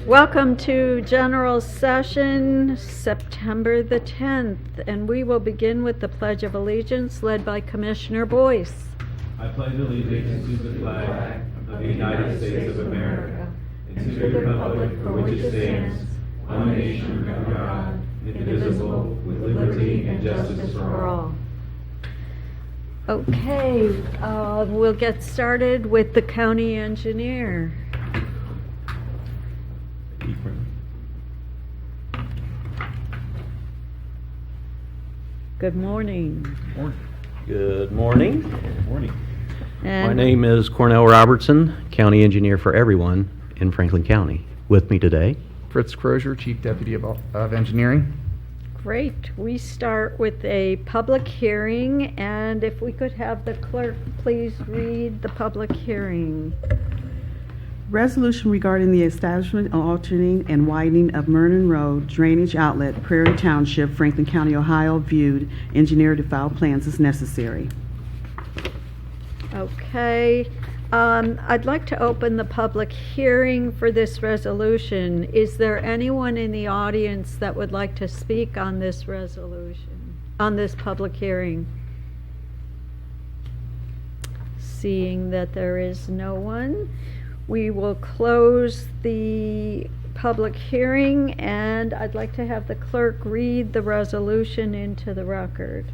Welcome to General Session, September the 10th, and we will begin with the Pledge of Allegiance led by Commissioner Boyce. I pledge allegiance to the flag of the United States of America and to the republic for which it stands, one nation under God, indivisible, with liberty and justice for all. Okay, we'll get started with the county engineer. Good morning. Good morning. Good morning. My name is Cornell Robertson, County Engineer for Everyone in Franklin County. With me today, Fritz Crozier, Chief Deputy of Engineering. Great. We start with a public hearing, and if we could have the clerk please read the public hearing. Resolution regarding the establishment, altering, and widening of Mernon Road drainage outlet, Prairie Township, Franklin County, Ohio, viewed, engineer to file plans as necessary. Okay. I'd like to open the public hearing for this resolution. Is there anyone in the audience that would like to speak on this resolution, on this public hearing? Seeing that there is no one, we will close the public hearing, and I'd like to have the clerk read the resolution into the record.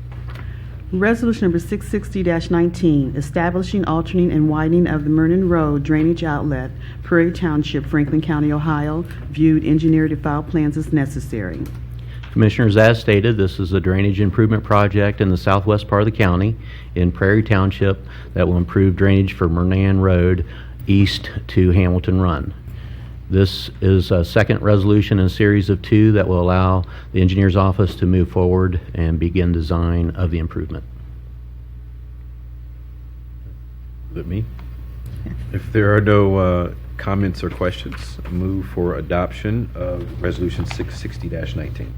Resolution number 660-19, establishing, altering, and widening of the Mernon Road drainage outlet, Prairie Township, Franklin County, Ohio, viewed, engineer to file plans as necessary. Commissioners, as stated, this is a drainage improvement project in the southwest part of the county in Prairie Township that will improve drainage for Mernon Road east to Hamilton Run. This is a second resolution in a series of two that will allow the engineer's office to move forward and begin design of the improvement. Is it me? If there are no comments or questions, move for adoption of Resolution 660-19.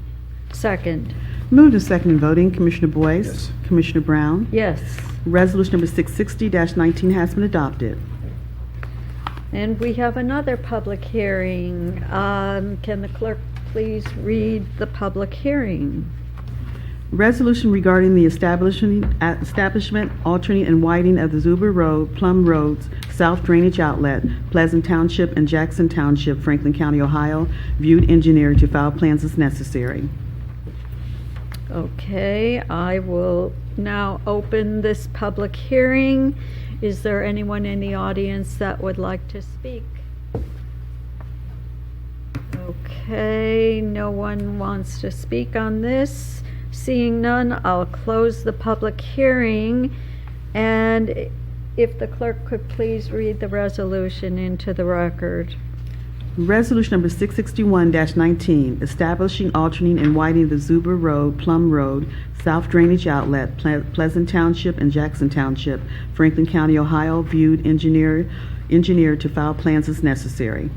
Second. Moved and seconded voting, Commissioner Boyce. Yes. Commissioner Brown. Yes. Resolution number 660-19 has been adopted. And we have another public hearing. Can the clerk please read the public hearing? Resolution regarding the establishment, altering, and widening of the Zuber Road, Plum Roads, South Drainage Outlet, Pleasant Township, and Jackson Township, Franklin County, Ohio, viewed, engineer to file plans as necessary. Okay, I will now open this public hearing. Is there anyone in the audience that would like to speak? Okay, no one wants to speak on this. Seeing none, I'll close the public hearing. And if the clerk could please read the resolution into the record. Resolution number 661-19, establishing, altering, and widening the Zuber Road, Plum Road, South Drainage Outlet, Pleasant Township, and Jackson Township, Franklin County, Ohio, viewed, engineer to file plans as necessary.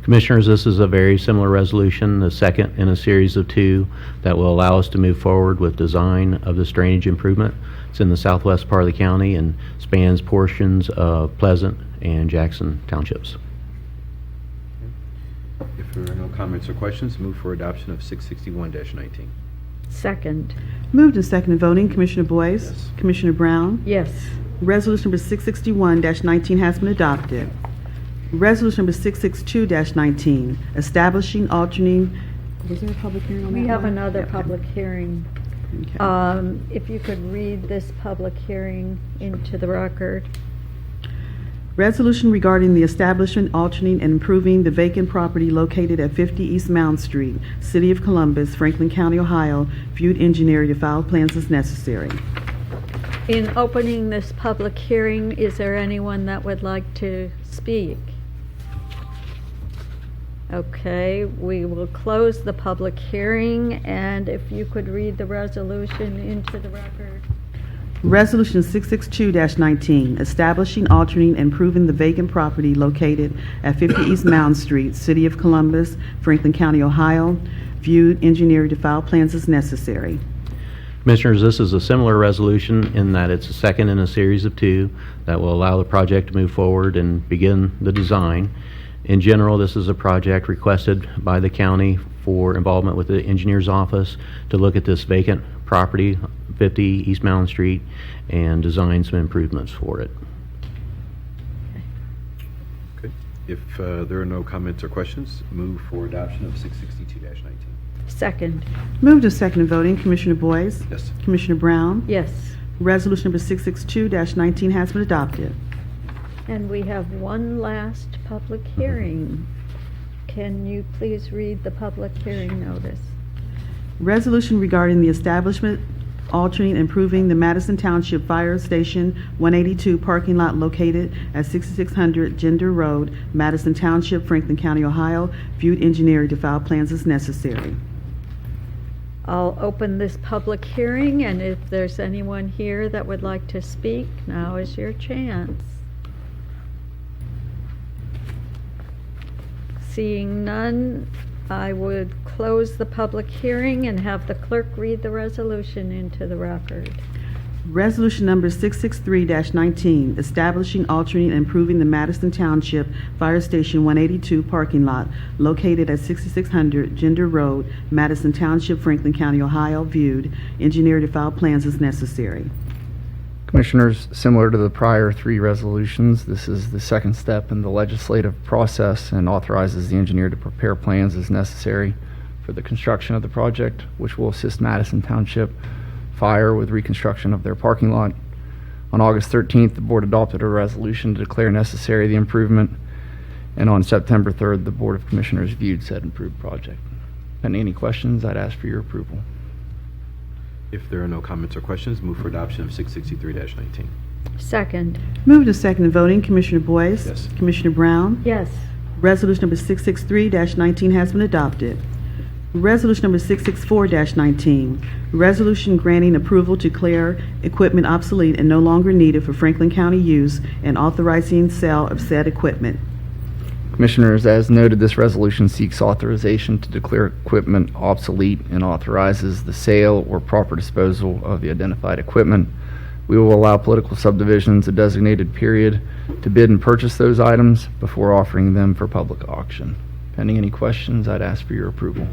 Commissioners, this is a very similar resolution, the second in a series of two that will allow us to move forward with design of this drainage improvement. It's in the southwest part of the county and spans portions of Pleasant and Jackson Townships. If there are no comments or questions, move for adoption of 661-19. Second. Moved and seconded voting, Commissioner Boyce. Yes. Commissioner Brown. Yes. Resolution number 661-19 has been adopted. Resolution number 662-19, establishing, altering. Was there a public hearing on that? We have one? another Okay. public hearing. Okay. If you could read this public hearing into the record. Resolution regarding the establishment, altering, and improving the vacant property located at 50 East Mound Street, City of Columbus, Franklin County, Ohio, viewed, engineer to file plans as necessary. In opening this public hearing, is there anyone that would like to speak? Okay, we will close the public hearing, and if you could read the resolution into the record. Resolution 662-19, establishing, altering, and improving the vacant property located at 50 East Mound Street, City of Columbus, Franklin County, Ohio, viewed, engineer to file plans as necessary. Commissioners, this is a similar resolution in that it's a second in a series of two that will allow the project to move forward and begin the design. In general, this is a project requested by the county for involvement with the engineer's office to look at this vacant property, 50 East Mountain Street, and design some improvements for it. Okay. If there are no comments or questions, move for adoption of 662-19. Second. Moved and seconded voting, Commissioner Boyce? Yes. Commissioner Brown? Yes. Resolution number 662-19 has been adopted. And we have one last public hearing. Can you please read the public hearing notice? Resolution regarding the establishment, altering, and improving the Madison Township Fire Station 182 parking lot located at 6600 Gender Road, Madison Township, Franklin County, Ohio, viewed engineering to file plans as necessary. I'll open this public hearing, and if there's anyone here that would like to speak, now is your chance. Seeing none, I would close the public hearing and have the clerk read the resolution into the record. Resolution number 663-19, establishing, altering, and improving the Madison Township Fire Station 182 parking lot located at 6600 Gender Road, Madison Township, Franklin County, Ohio, viewed, engineer to file plans as necessary. Commissioners, similar to the prior three resolutions, this is the second step in the legislative process and authorizes the engineer to prepare plans as necessary for the construction of the project, which will assist Madison Township Fire with reconstruction of their parking lot. On August 13th, the board adopted a resolution to declare necessary the improvement, and on September 3rd, the Board of Commissioners viewed said improved project. Any questions, I'd ask for your approval. If there are no comments or questions, move for adoption of 663-19. Second. Moved and seconded voting, Commissioner Boyce? Yes. Commissioner Brown? Yes. Resolution number 663-19 has been adopted. Resolution number 664-19, resolution granting approval to declare equipment obsolete and no longer needed for Franklin County use and authorizing sale of said equipment. Commissioners, as noted, this resolution seeks authorization to declare equipment obsolete and authorizes the sale or proper disposal of the identified equipment. We will allow political subdivisions a designated period to bid and purchase those items before offering them for public auction. Pending any questions, I'd ask for your approval.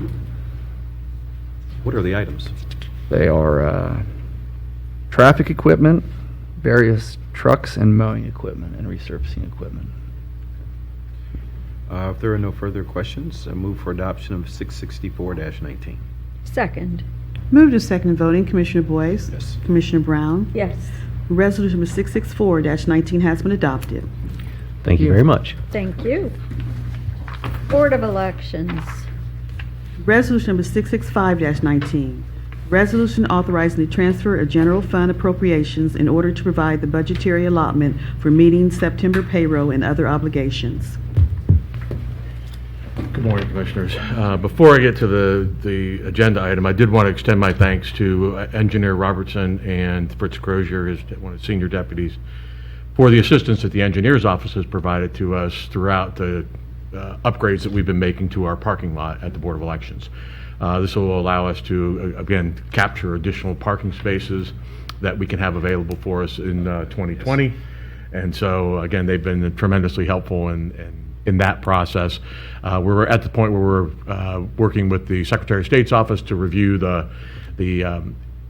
What are the items? They are traffic equipment, various trucks and mowing equipment and resurfacing equipment. If there are no further questions, move for adoption of 664-19. Second. Moved and seconded voting, Commissioner Boyce? Yes. Commissioner Brown? Yes. Resolution number 664-19 has been adopted. Thank you very much. Thank you. Board of Elections. Resolution number 665-19, resolution authorizing the transfer of general fund appropriations in order to provide the budgetary allotment for meeting September payroll and other obligations. Good morning, Commissioners. Before I get to the agenda item, I did want to extend my thanks to Engineer Robertson and Fritz Crozier, one of the senior deputies, for the assistance that the engineer's office has provided to us throughout the upgrades that we've been making to our parking lot at the Board of Elections. This will allow us to, again, capture additional parking spaces that we can have available for us in 2020. And so, again, they've been tremendously helpful in that process. We're at the point where we're working with the Secretary of State's office to review the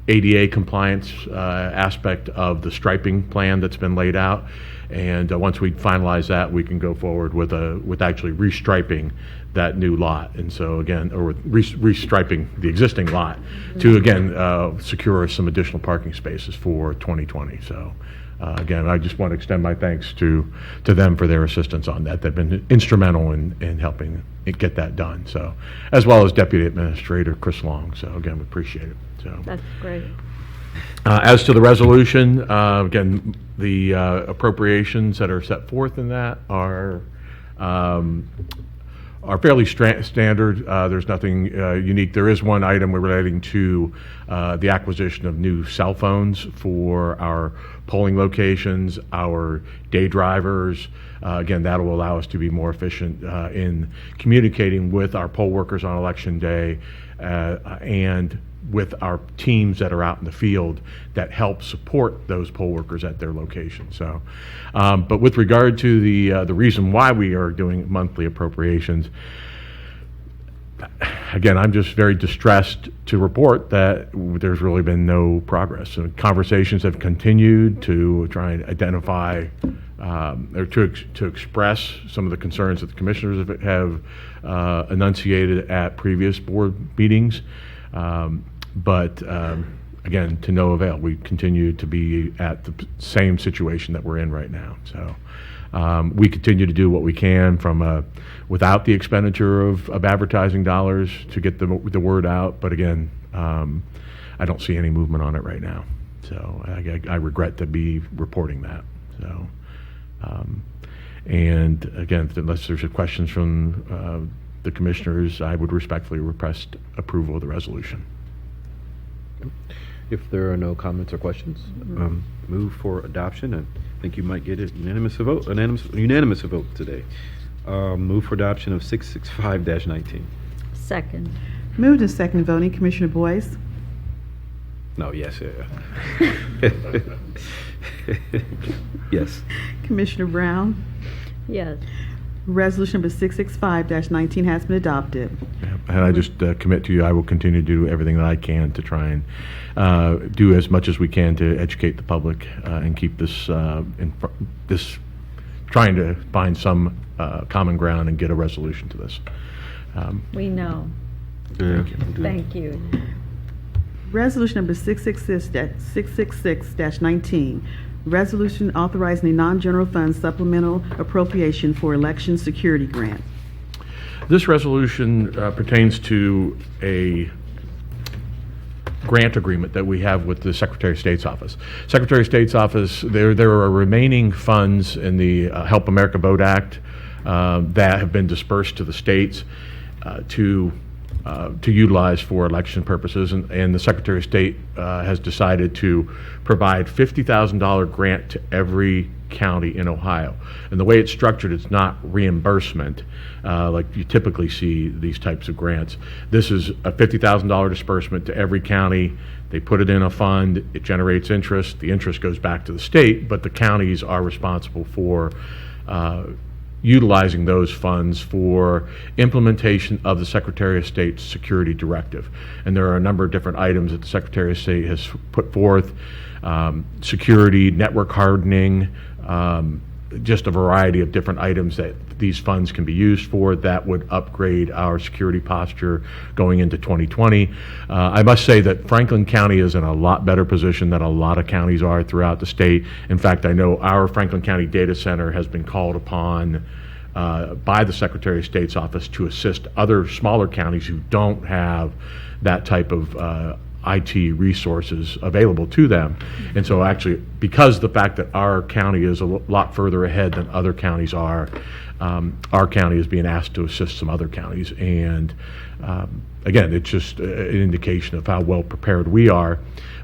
ADA compliance aspect of the striping plan that's been laid out. And once we finalize that, we can go forward with actually restriping that new lot. And so again, or restriping the existing lot to again secure some additional parking spaces for 2020. So again, I just want to extend my thanks to them for their assistance on that. They've been instrumental in helping it get that done. So, as well as Deputy Administrator Chris Long. So again, we appreciate it. So That's great. as to the resolution, again, the appropriations that are set forth in that are fairly standard. There's nothing unique. There is one item relating to the acquisition of new cell phones for our polling locations, our day drivers. Again, that will allow us to be more efficient in communicating with our poll workers on election day and with our teams that are out in the field that help support those poll workers at their location. So, but with regard to the reason why we are doing monthly appropriations, again, I'm just very distressed to report that there's really been no progress. And conversations have continued to try and identify or to express some of the concerns that the commissioners have enunciated at previous board meetings. But again, to no avail. We continue to be at the same situation that we're in right now. So we continue to do what we can from without the expenditure of advertising dollars to get the word out. But again, I don't see any movement on it right now. So I regret to be reporting that. So, and again, unless there's questions from the commissioners, I would respectfully request approval of the resolution. If there are no comments or questions, move for adoption. I think you might get a unanimous vote today. Move for adoption of 665-19. Second. Moved and second voting, Commissioner Boyce, No, yes, yeah. Yes. Commissioner Brown. Yes. Resolution number 665-19 has been adopted. And I just commit to you, I will continue to do everything that I can to try and do as much as we can to educate the public and keep this, trying to find some common ground and get a resolution to this. We know. Thank you. Resolution number 666-19, resolution authorizing a non-general fund supplemental appropriation for election security grant. This resolution pertains to a grant agreement that we have with the Secretary of State's office. Secretary of State's office, there are remaining funds in the Help America Vote Act that have been dispersed to the states to utilize for election purposes, and the Secretary of State has decided to provide $50,000 grant to every county in Ohio. And the way it's structured, it's not reimbursement like you typically see these types of grants. This is a $50,000 disbursement to every county. They put it in a fund, it generates interest, the interest goes back to the state, but the counties are responsible for utilizing those funds for implementation of the Secretary of State's security directive. And there are a number of different items that the Secretary of State has put forth, security, network hardening, just a variety of different items that these funds can be used for that would upgrade our security posture going into 2020. I must say that Franklin County is in a lot better position than a lot of counties are throughout the state. In fact, I know our Franklin County Data Center has been called upon by the Secretary of State's office to assist other smaller counties who don't have that type of IT resources available to them. And so actually, because the fact that our county is a lot further ahead than other counties are, our county is being asked to assist some other counties. And again, it's just an indication of how well prepared we are.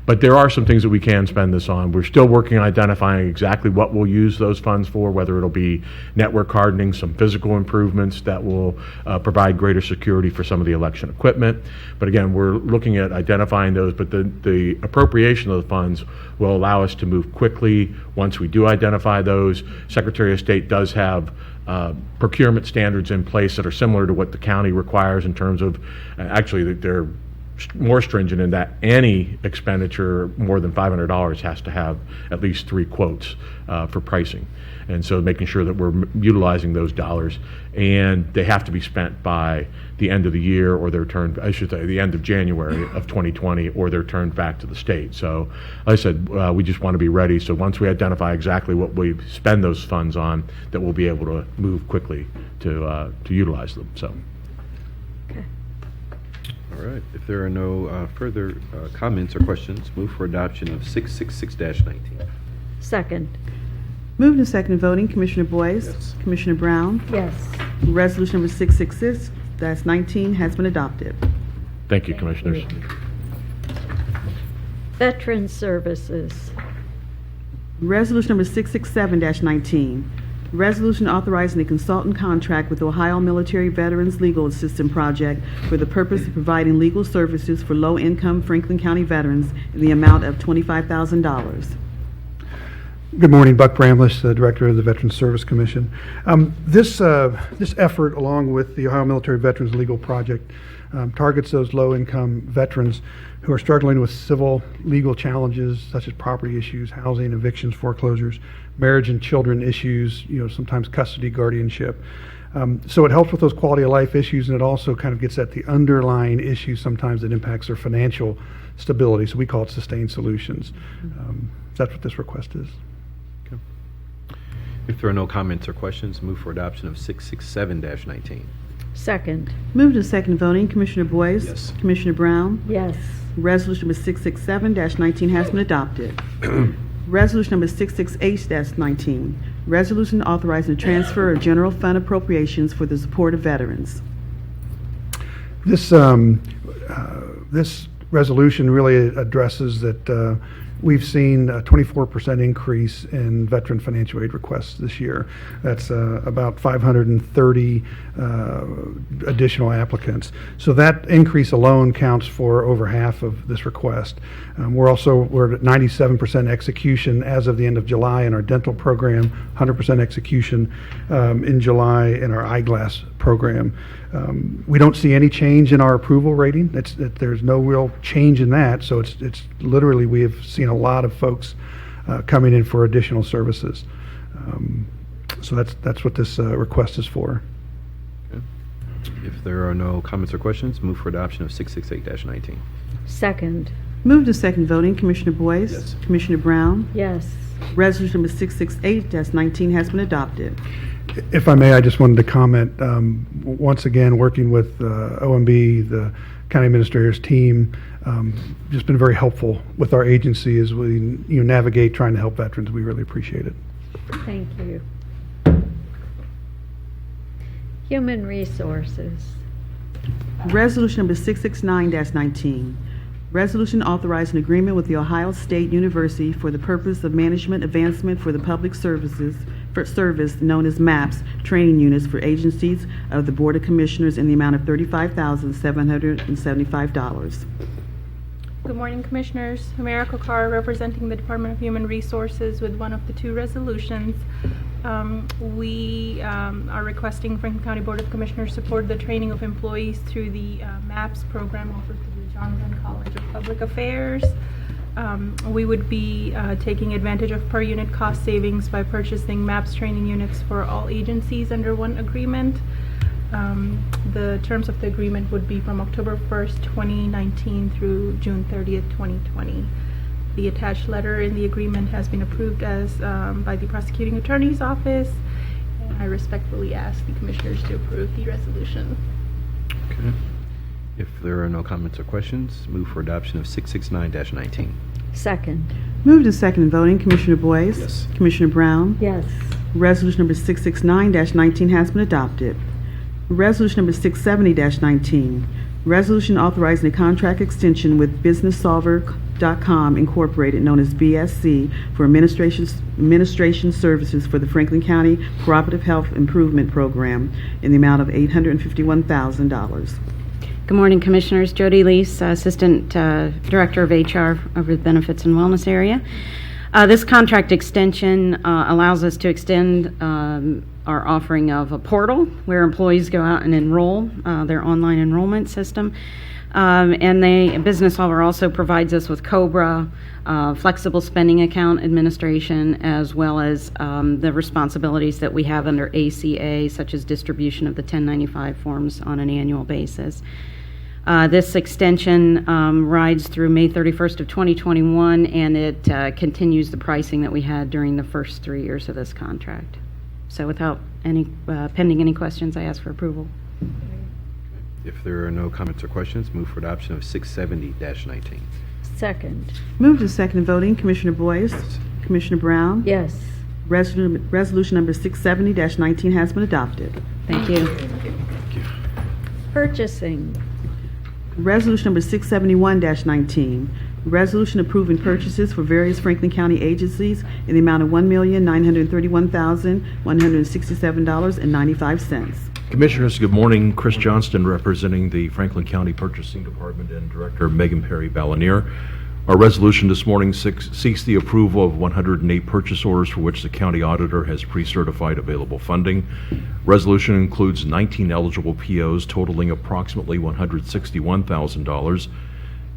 But there are some things that we can spend this on. We're still working on identifying exactly what we'll use those funds for, whether it'll be network hardening, some physical improvements that will provide greater security for some of the election equipment. But again, we're looking at identifying those, but the appropriation of the funds will allow us to move quickly once we do identify those. Secretary of State does have procurement standards in place that are similar to what the county requires in terms of, actually, they're more stringent in that any expenditure more than $500 has to have at least 3 quotes for pricing. And so making sure that we're utilizing those dollars, and they have to be spent by the end of the year, or they're turned, I should say, the end of January of 2020, or they're turned back to the state. So like I said, we just want to be ready. So once we identify exactly what we spend those funds on, that we'll be able to move quickly to utilize them. So. All right. If there are no further comments or questions, move for adoption of 666-19. Second. Moved and second voting, Commissioner Boyce. Yes. Commissioner Brown. Yes. Resolution number 666-19 has been adopted. Thank you, Commissioners. Veteran Services. Resolution number 667-19, Resolution authorizing a consultant contract with Ohio Military Veterans Legal Assistance Project for the purpose of providing legal services for low-income Franklin County veterans in the amount of $25,000. Good morning, Buck Bramless, the Director of the Veterans Service Commission. This effort, along with the Ohio Military Veterans Legal Project, targets those low-income veterans who are struggling with civil legal challenges such as property issues, housing, evictions, foreclosures, marriage and children issues, sometimes custody, guardianship. So it helps with those quality of life issues, and it also kind of gets at the underlying issues sometimes that impacts their financial stability. So we call it sustained solutions. That's what this request is. If there are no comments or questions, move for adoption of 667-19. Second. Moved and second voting, Commissioner Boyce? Yes. Commissioner Brown? Yes. Resolution number 667-19 has been adopted. Resolution number 668-19, resolution authorizing the transfer of general fund appropriations for the support of veterans. This resolution really addresses that we've seen a 24% increase in veteran financial aid requests this year. That's about 530 additional applicants. So that increase alone counts for over half of this request. We're at 97% execution as of the end of July in our dental program, 100% execution in July in our eyeglass program. We don't see any change in our approval rating. There's no real change in that. So it's literally, we have seen a lot of folks coming in for additional services. So that's what this request is for. Okay. If there are no comments or questions, move for adoption of 668-19. Second. Moved and second voting, Commissioner Boyce? Yes. Commissioner Brown? Yes. Resolution number 668-19 has been adopted. If I may, I just wanted to comment, once again, working with OMB, the county administrator's team, just been very helpful with our agency as we navigate trying to help veterans. We really appreciate it. Thank you. Human Resources. Resolution number 669-19, resolution authorizing agreement with the Ohio State University for the purpose of management advancement for the public service known as MAPS training units for agencies of the Board of Commissioners in the amount of $35,775. Good morning, Commissioners. Humera Kokar, representing the Department of Human Resources with one of the two resolutions. We are requesting Franklin County Board of Commissioners support the training of employees through the MAPS program offered through the John Glenn College of Public Affairs. We would be taking advantage of per unit cost savings by purchasing MAPS training units for all agencies under one agreement. The terms of the agreement would be from October 1st, 2019 through June 30th, 2020. The attached letter in the agreement has been approved as by the prosecuting attorney's office, and I respectfully ask the Commissioners to approve the resolution. Okay. If there are no comments or questions, move for adoption of 669-19. Second. Moved and second voting, Commissioner Boyce? Yes. Commissioner Brown? Yes. Resolution number 669-19 has been adopted. Resolution number 670-19, resolution authorizing a contract extension with BusinessSolver.com Incorporated, known as BSC, for administration services for the Franklin County Cooperative Health Improvement Program in the amount of $851,000. Good morning, Commissioners. Jody Lease, Assistant Director of HR over the Benefits and Wellness area. This contract extension allows us to extend our offering of a portal where employees go out and enroll, their online enrollment system. And BusinessSolver also provides us with COBRA, flexible spending account administration, as well as the responsibilities that we have under ACA, such as distribution of the 1095 forms on an annual basis. This extension rides through May 31st of 2021, and it continues the pricing that we had during the first 3 years of this contract. So without any pending any questions, I ask for approval. If there are no comments or questions, move for adoption of 670-19. Second. Moved and second voting, Commissioner Boyce? Yes. Commissioner Brown? Yes. Resolution number 670-19 has been adopted. Thank you. Thank you. Purchasing. Resolution number 671-19, Resolution approving purchases for various Franklin County agencies in the amount of $1,931,167.95. Commissioners, good morning. Chris Johnston representing the Franklin County Purchasing Department and Director Megan Perry Ballinier. Our resolution this morning seeks the approval of 108 purchase orders for which the county auditor has pre-certified available funding. Resolution includes 19 eligible POs totaling approximately $161,000.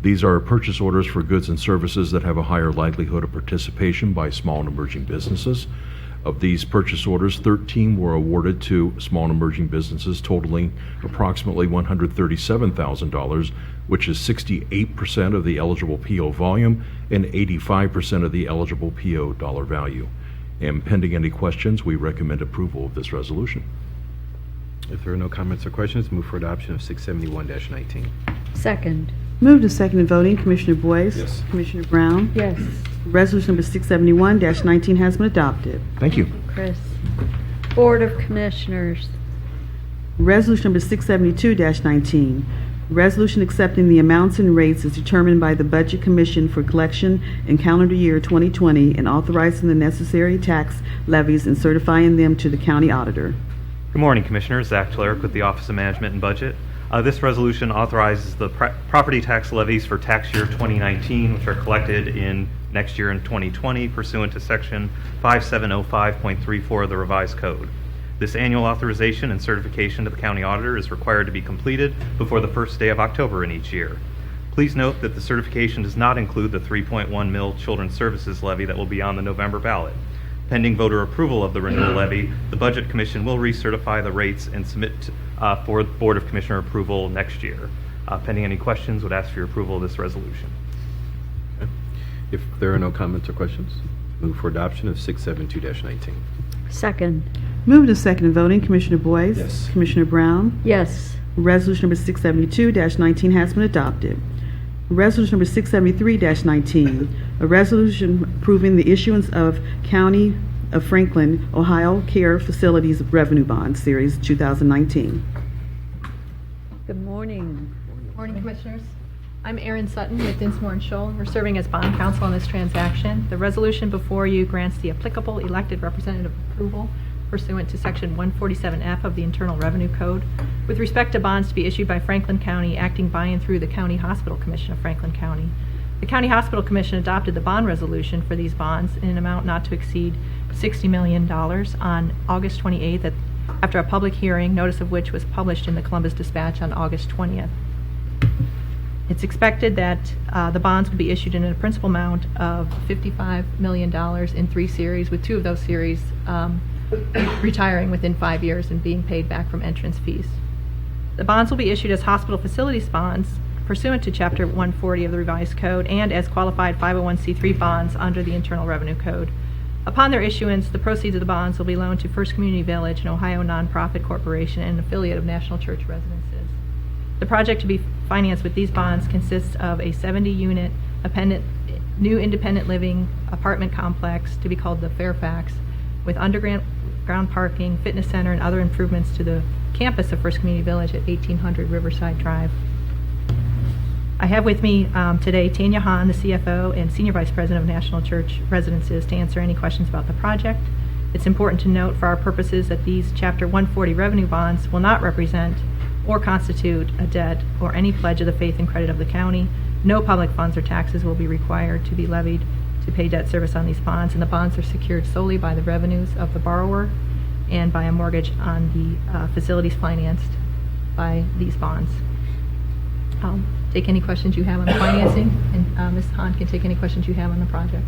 These are purchase orders for goods and services that have a higher likelihood of participation by small and emerging businesses. Of these purchase orders, 13 were awarded to small and emerging businesses totaling approximately $137,000, which is 68% of the eligible PO volume and 85% of the eligible PO dollar value. And pending any questions, we recommend approval of this resolution. If there are no comments or questions, move for adoption of 671-19. Second. Moved and seconded voting, Commissioner Boyce? Yes. Commissioner Brown? Yes. Resolution number 671-19 has been adopted. Thank you. Chris. Board of Commissioners. Resolution number 672-19, resolution accepting the amounts and rates as determined by the Budget Commission for collection in calendar year 2020 and authorizing the necessary tax levies and certifying them to the county auditor. Good morning, Commissioners. Zach Cleric with the Office of Management and Budget. This resolution authorizes the property tax levies for tax year 2019, which are collected in next year in 2020 pursuant to Section 5705.34 of the revised code. This annual authorization and certification to the county auditor is required to be completed before the first day of October in each year. Please note that the certification does not include the 3.1 mil Children's Services levy that will be on the November ballot. Pending voter approval of the renewal levy, the Budget Commission will recertify the rates and submit for Board of Commissioner approval next year. Pending any questions, would ask for your approval of this resolution. Okay. If there are no comments or questions, move for adoption of 672-19. Second. Moved and seconded voting, Commissioner Boyce? Yes. Commissioner Brown? Yes. Resolution number 672-19 has been adopted. Resolution number 673-19, a resolution approving the issuance of County of Franklin, Ohio Care Facilities Revenue Bond Series 2019. Good morning. Morning, Commissioners. I'm Erin Sutton with Dinsmore & Scholl. We're serving as bond counsel on this transaction. The resolution before you grants the applicable elected representative approval pursuant to Section 147F of the Internal Revenue Code with respect to bonds to be issued by Franklin County acting by and through the County Hospital Commission of Franklin County. The County Hospital Commission adopted the bond resolution for these bonds in an amount not to exceed $60 million on August 28th after a public hearing, notice of which was published in the Columbus Dispatch on August 20th. It's expected that the bonds will be issued in a principal amount of $55 million in 3 series, with 2 of those series retiring within 5 years and being paid back from entrance fees. The bonds will be issued as hospital facilities bonds pursuant to Chapter 140 of the Revised Code and as qualified 501c3 bonds under the Internal Revenue Code. Upon their issuance, the proceeds of the bonds will be loaned to First Community Village, an Ohio nonprofit corporation and an affiliate of National Church Residences. The project to be financed with these bonds consists of a 70-unit new independent living apartment complex to be called the Fairfax, with underground parking, fitness center, and other improvements to the campus of First Community Village at 1800 Riverside Drive. I have with me today Tanya Hahn, the CFO and Senior Vice President of National Church Residences, to answer any questions about the project. It's important to note for our purposes that these Chapter 140 revenue bonds will not represent or constitute a debt or any pledge of the faith and credit of the county. No public funds or taxes will be required to be levied to pay debt service on these bonds, and the bonds are secured solely by the revenues of the borrower and by a mortgage on the facilities financed by these bonds. I'll take any questions you have on the financing, and Ms. Hahn can take any questions you have on the project.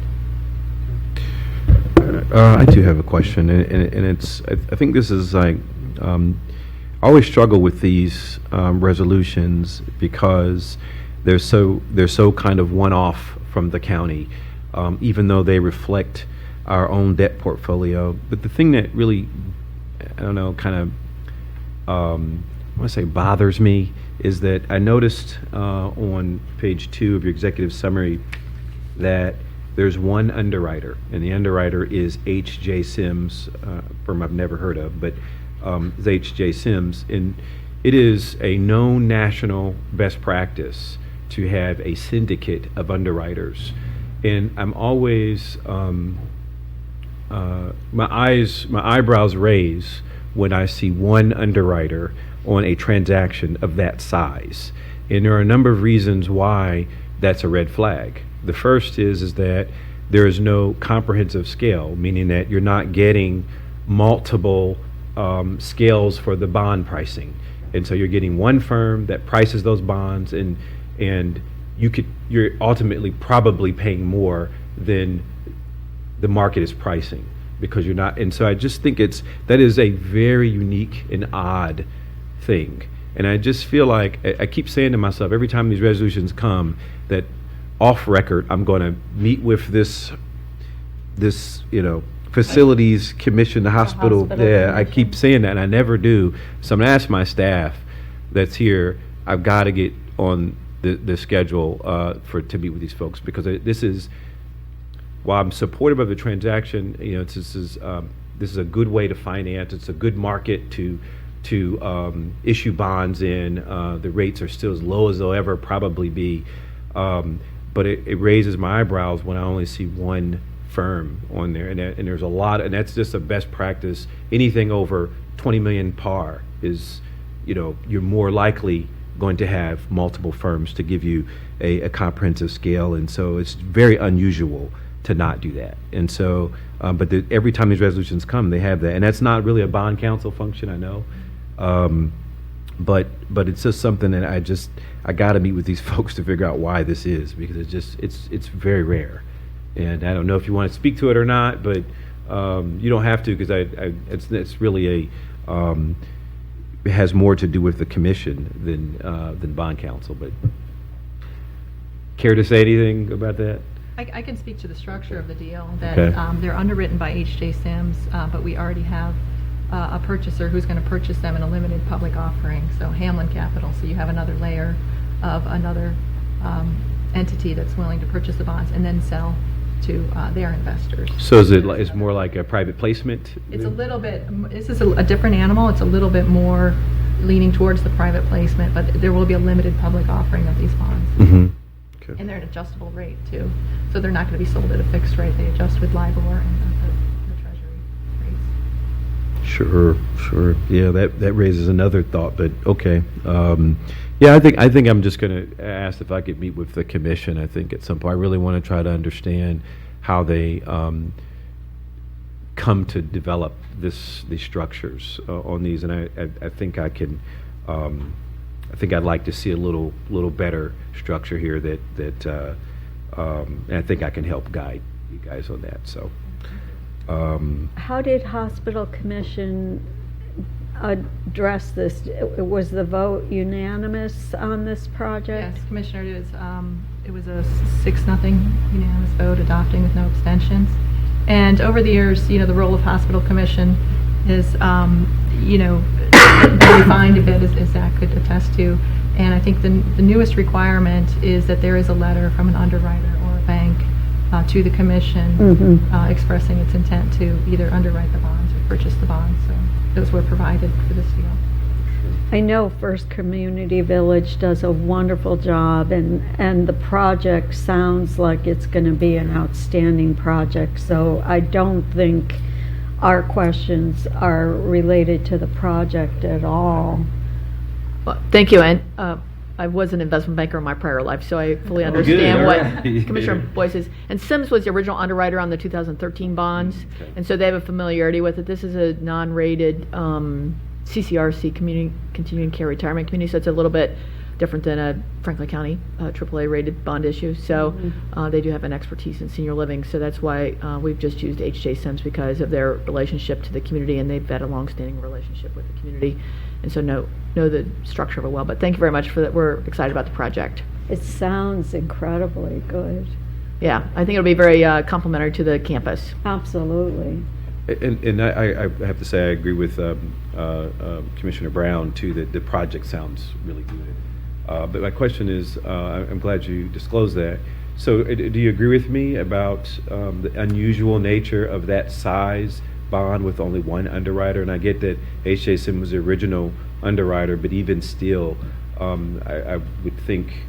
I do have a question, and it's, I think this is like, I always struggle with these resolutions because they're so kind of one-off from the county, even though they reflect our own debt portfolio. But the thing that really, I don't know, kind of, I want to say bothers me is that I noticed on page 2 of your executive summary that there's one underwriter, and the underwriter is H.J. Sims, a firm I've never heard of, but it's H.J. Sims, and it is a known national best practice to have a syndicate of underwriters. And I'm always, my eyebrows raise when I see one underwriter on a transaction of that size. And there are a number of reasons why that's a red flag. The first is that there is no comprehensive scale, meaning that you're not getting multiple scales for the bond pricing. And so you're getting one firm that prices those bonds, and you're ultimately probably paying more than the market is pricing, because you're not. And so I just think that is a very unique and odd thing. And I just feel like I keep saying to myself every time these resolutions come that off record I'm going to meet with this facilities commission, the hospital. Yeah, I keep saying that and I never do. So I'm going to ask my staff that's here, I've got to get on the schedule to meet with these folks, because this is, while I'm supportive of the transaction, this is a good way to finance. It's a good market to issue bonds in. The rates are still as low as they'll ever probably be, but it raises my eyebrows when I only see one firm on there, and there's a lot, and that's just a best practice. Anything over 20 million par is, you're more likely going to have multiple firms to give you a comprehensive scale, and so it's very unusual to not do that. And so, but every time these resolutions come, they have that, and that's not really a bond counsel function, I know, but it's just something that I got to meet with these folks to figure out why this is, because it's very rare. And I don't know if you want to speak to it or not, but you don't have to, because it's really it has more to do with the commission than bond counsel. But care to say anything about that? I can speak to the structure of the deal, that Okay. they're underwritten by H.J. Sims, but we already have a purchaser who's going to purchase them in a limited public offering, so Hamlin Capital. So you have another layer of another entity that's willing to purchase the bonds and then sell to their investors. So it's more like a private placement? It's a little bit, this is a different animal. It's a little bit more leaning towards the private placement, but there will be a limited public offering of these bonds. Mm-hmm. Okay. And they're at an adjustable rate, too. So they're not going to be sold at a fixed rate. They adjust with LIBOR and the Treasury rates. Sure. Yeah, that raises another thought, but okay. Yeah, I think I'm just going to ask if I could meet with the commission. I think at some point I really want to try to understand how they come to develop these structures on these, and I think I can. I think I'd like to see a little better structure here that and I think I can help guide you guys on that. So. How did Hospital Commission address this? Was the vote unanimous on this project? Yes, Commissioner, it was a 6-0 unanimous vote adopting with no abstentions. And over the years, the role of Hospital Commission is, been refined a bit, as Zach could attest to. And I think the newest requirement is that there is a letter from an underwriter or a bank to the commission expressing its intent to either underwrite the bonds or purchase the bonds. So those were provided for this deal. I know First Community Village does a wonderful job, and the project sounds like it's going to be an outstanding project. So I don't think our questions are related to the project at all. Well, thank you. And I was an investment banker in my prior life, so I fully understand good. what All right. Commissioner Boyce is. And Sims was the original underwriter on the 2013 bonds, Okay. and so they have a familiarity with it. This is a non-rated CCRC, continuing care retirement community, so it's a little bit different than a Franklin County AAA-rated bond issue. So they do have an expertise in senior living, so that's why we've just used H.J. Sims, because of their relationship to the community, and they've had a long-standing relationship with the community, and so know the structure of it well. But thank you very much for that. We're excited about the project. It sounds incredibly good. Yeah, I think it'll be very complimentary to the campus. Absolutely. And I have to say I agree with Commissioner Brown too, that the project sounds really good. But my question is, I'm glad you disclosed that. So do you agree with me about the unusual nature of that size bond with only one underwriter? And I get that H.J. Sims was the original underwriter, but even still, I would think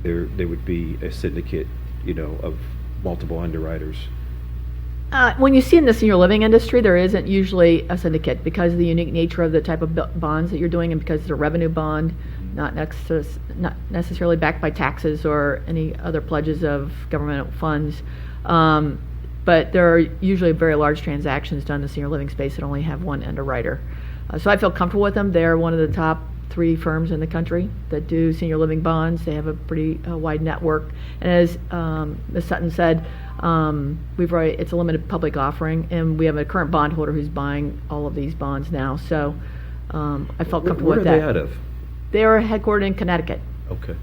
there would be a syndicate, of multiple underwriters? When you see in the senior living industry, there isn't usually a syndicate because of the unique nature of the type of bonds that you're doing and because it's a revenue bond, not necessarily backed by taxes or any other pledges of governmental funds. But there are usually very large transactions done in the senior living space that only have one underwriter. So I feel comfortable with them. They're one of the top 3 firms in the country that do senior living bonds. They have a pretty wide network. And as Ms. Sutton said, it's a limited public offering, and we have a current bondholder who's buying all of these bonds now. So I felt comfortable Where with are that. they out of? They are headquartered in Connecticut. Okay.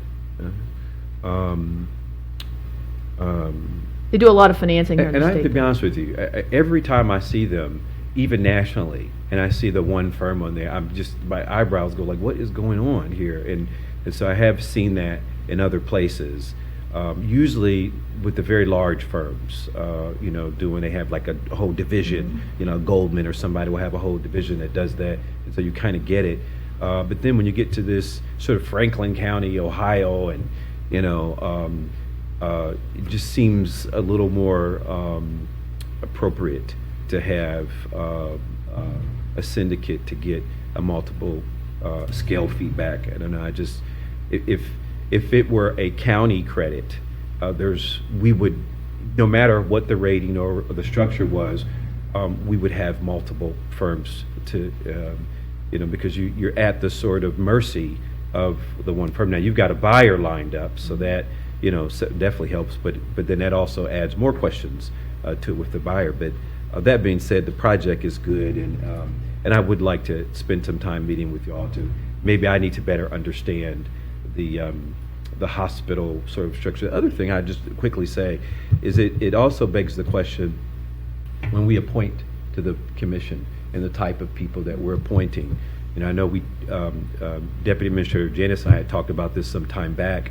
They do a lot of financing here in And the I have to state. be honest with you, every time I see them, even nationally, and I see the one firm on there, my eyebrows go like, what is going on here? And so I have seen that in other places, usually with the very large firms, they have like a whole division, Goldman or somebody will have a whole division that does that, and so you kind of get it. But then when you get to this sort of Franklin County, Ohio, and, it just seems a little more appropriate to have a syndicate to get a multiple scale feedback. I don't know. If it were a county credit, we would, no matter what the rating or the structure was, we would have multiple firms to, because you're at the sort of mercy of the one firm. Now you've got a buyer lined up, so that definitely helps. But then that also adds more questions to it with the buyer. But that being said, the project is good, and I would like to spend some time meeting with you all to maybe I need to better understand the hospital sort of structure. The other thing I just quickly say is it also begs the question when we appoint to the commission and the type of people that we're appointing. I know Deputy Administrator Janice and I had talked about this some time back.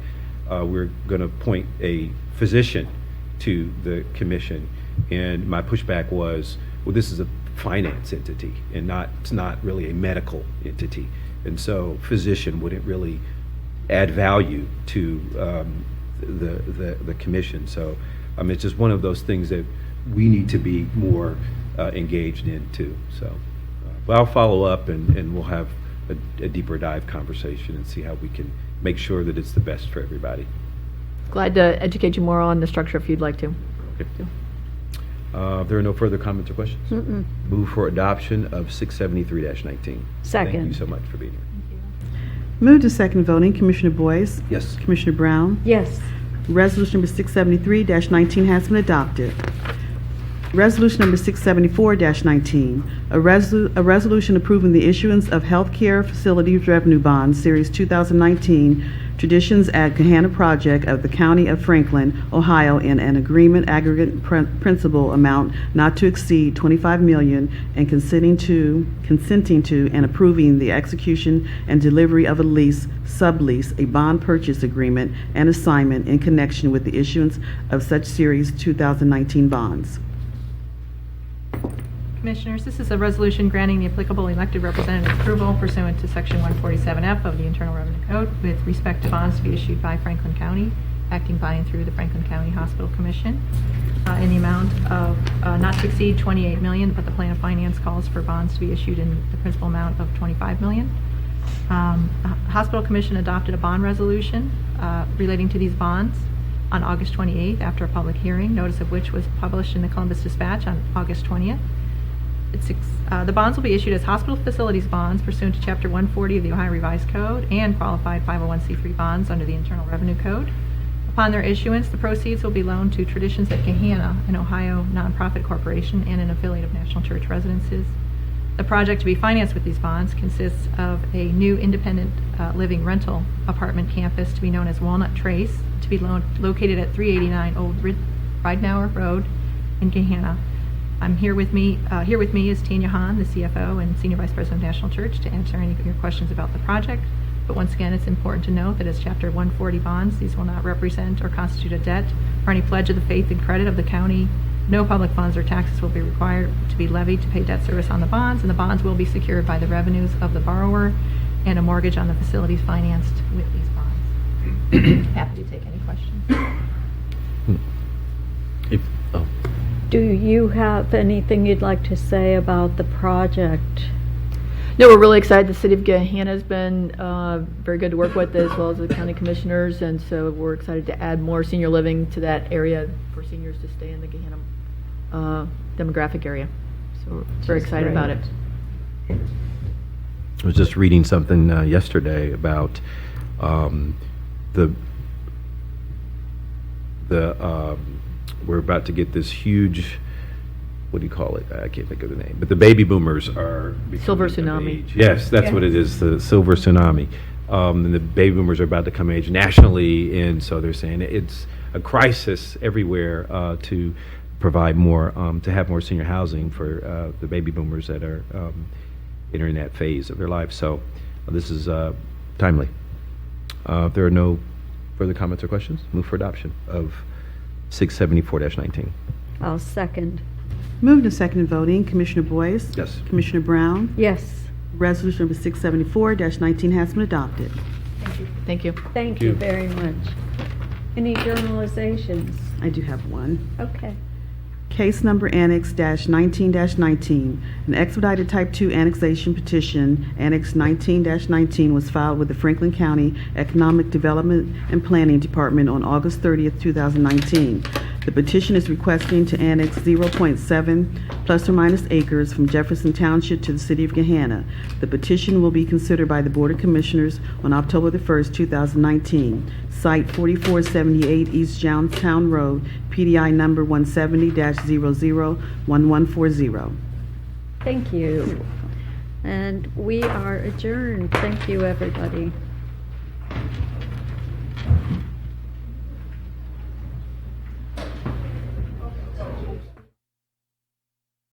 We're going to appoint a physician to the commission, and my pushback was, well, this is a finance entity and it's not really a medical entity, and so physician wouldn't really add value to the commission. So it's just one of those things that we need to be more engaged in too. So, but I'll follow up and we'll have a deeper dive conversation and see how we can make sure that it's the best for everybody. Glad to educate you more on the structure if you'd like to. Okay. There are no further comments or questions? Mm-mm. Move for adoption of 673-19. Second. Thank you so much for being here. Move to second voting, Commissioner Boyce. Yes. Commissioner Brown. Yes. Resolution number 673-19 has been adopted. Resolution number 674-19, a resolution approving the issuance of Healthcare Facilities Revenue Bonds, Series 2019, Traditions at Gahanna Project of the County of Franklin, Ohio, in an agreement aggregate principal amount not to exceed $25 million, and consenting to and approving the execution and delivery of a lease, sublease, a bond purchase agreement, and assignment in connection with the issuance of such Series 2019 bonds. Commissioners, this is a resolution granting the applicable elected representative approval pursuant to Section 147F of the Internal Revenue Code with respect to bonds to be issued by Franklin County, acting by and through the Franklin County Hospital Commission, in the amount of not to exceed $28 million, but the plan of finance calls for bonds to be issued in the principal amount of $25 million. The Hospital Commission adopted a bond resolution relating to these bonds on August 28th after a public hearing, notice of which was published in the Columbus Dispatch on August 20th. The bonds will be issued as hospital facilities bonds pursuant to Chapter 140 of the Ohio Revised Code and qualified 501c3 bonds under the Internal Revenue Code. Upon their issuance, the proceeds will be loaned to Traditions at Gahanna, an Ohio nonprofit corporation and an affiliate of National Church Residences. The project to be financed with these bonds consists of a new independent living rental apartment campus to be known as Walnut Trace, to be located at 389 Old Ridenour Road in Gahanna. Here with me is Tanya Hahn, the CFO and Senior Vice President of National Church, to answer any of your questions about the project. But once again, it's important to note that as Chapter 140 bonds, these will not represent or constitute a debt or any pledge of the faith and credit of the county. No public funds or taxes will be required to be levied to pay debt service on the bonds, and the bonds will be secured by the revenues of the borrower and a mortgage on the facilities financed with these bonds. Happy to take any questions. Oh. Do you have anything you'd like to say about the project? No, we're really excited. The city of Gahanna has been very good to work with, as well as the county commissioners, and so we're excited to add more senior living to that area for seniors to stay in the Gahanna demographic area. So we're very excited about it. I was just reading something yesterday about we're about to get this huge, what do you call it? I can't think of the name. But the baby boomers are becoming Silver of tsunami. age. Yes, that's what it is, the silver tsunami. And the baby boomers are about to come of age nationally, and so they're saying it's a crisis everywhere to provide more, to have more senior housing for the baby boomers that are entering that phase of their life. So this is timely. If there are no further comments or questions, move for adoption of 674-19. I'll second. Moved and seconded voting, Commissioner Boyce? Yes. Commissioner Brown? Yes. Resolution number 674-19 has been adopted. Thank you. Thank you very much. Any journalizations? I do have one. Okay. Case number Annex-19-19, an expedited Type 2 annexation petition, Annex 19-19, was filed with the Franklin County Economic Development and Planning Department on August 30th, 2019. The petition is requesting to annex 0.7 plus or minus acres from Jefferson Township to the city of Gahanna. The petition will be considered by the Board of Commissioners on October the 1st, 2019. Site 4478 East Johnstown Road, PDI number 170-001140. Thank you. And we are adjourned. Thank you, everybody.